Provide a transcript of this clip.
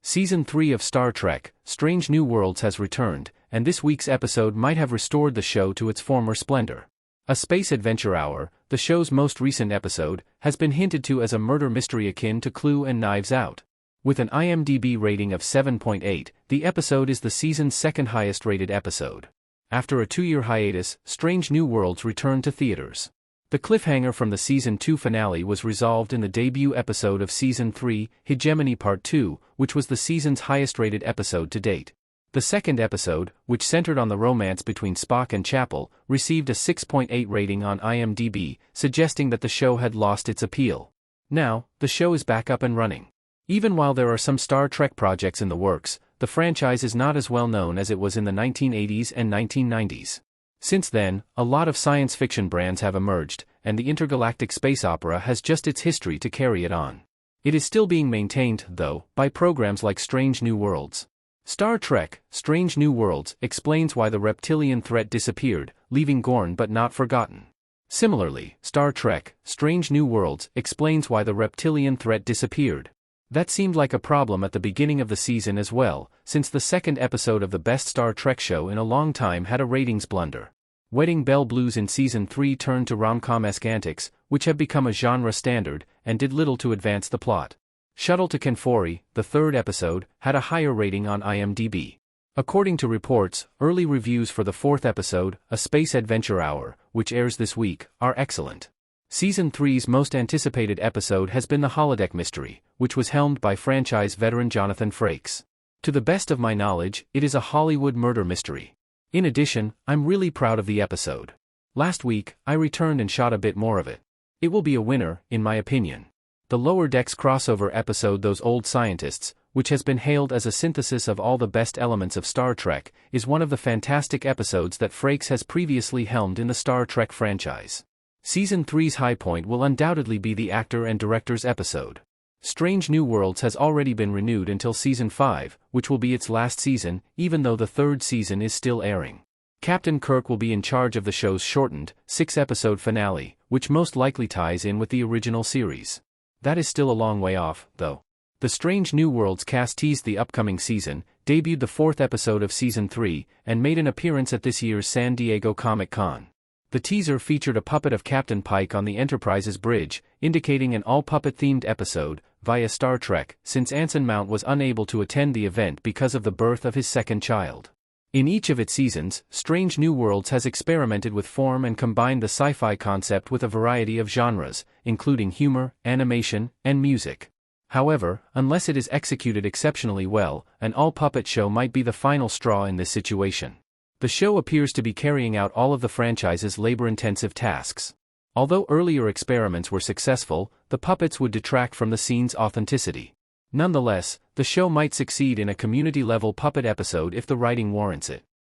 Season 3 of Star Trek, Strange New Worlds has returned, and this week's episode might have restored the show to its former splendor. A Space Adventure Hour, the show's most recent episode, has been hinted to as a murder mystery akin to Clue and Knives Out. With an IMDb rating of 7.8, the episode is the season's second highest rated episode. After a 2-year hiatus, Strange New Worlds returned to theaters. The cliffhanger from the Season 2 finale was resolved in the debut episode of Season 3, Hegemony Part II, which was the season's highest-rated episode to date. The second episode, which centered on the romance between Spock and Chapel, received a 6.8 rating on IMDb, suggesting that the show had lost its appeal. Now, the show is back up and running. Even while there are some Star Trek projects in the works, the franchise is not as well known as it was in the 1980s and 1990s. Since then, a lot of science fiction brands have emerged, and the intergalactic space opera has just its history to carry it on. It is still being maintained, though, by programs like Strange New Worlds. Star Trek, Strange New Worlds explains why the reptilian threat disappeared, leaving Gorn but not forgotten. Similarly, Star Trek, Strange New Worlds explains why the reptilian threat disappeared. That seemed like a problem at the beginning of the season as well, since the second episode of the best Star Trek show in a long time had a ratings blunder. Wedding Bell Blues in Season 3 turned to rom-com-esque antics, which have become a genre standard, and did little to advance the plot. Shuttle to Kenfori, the third episode, had a higher rating on IMDb. According to reports, early reviews for the fourth episode, A Space Adventure Hour, which airs this week, are excellent. Season 3's most anticipated episode has been the Holodeck Mystery, which was helmed by franchise veteran Jonathan Frakes. To the best of my knowledge, it is a Hollywood murder mystery. In addition, I'm really proud of the episode. Last week, I returned and shot a bit more of it. It will be a winner, in my opinion. The Lower Decks crossover episode Those Old Scientists, which has been hailed as a synthesis of all the best elements of Star Trek, is one of the fantastic episodes that Frakes has previously helmed in the Star Trek franchise. Season 3's high point will undoubtedly be the actor and director's episode. Strange New Worlds has already been renewed until Season 5, which will be its last season, even though the third season is still airing. Captain Kirk will be in charge of the show's shortened, 6-episode finale, which most likely ties in with the original series. That is still a long way off, though. The Strange New Worlds cast teased the upcoming season, debuted the fourth episode of Season 3, and made an appearance at this year's San Diego Comic-Con. The teaser featured a puppet of Captain Pike on the Enterprise's bridge, indicating an all-puppet-themed episode, via Star Trek, since Anson Mount was unable to attend the event because of the birth of his second child. In each of its seasons, Strange New Worlds has experimented with form and combined the sci-fi concept with a variety of genres, including humor, animation, and music. However, unless it is executed exceptionally well, an all-puppet show might be the final straw in this situation. The show appears to be carrying out all of the franchise's labor-intensive tasks. Although earlier experiments were successful, the puppets would detract from the scene's authenticity. Nonetheless, the show might succeed in a community-level puppet episode if the writing warrants it.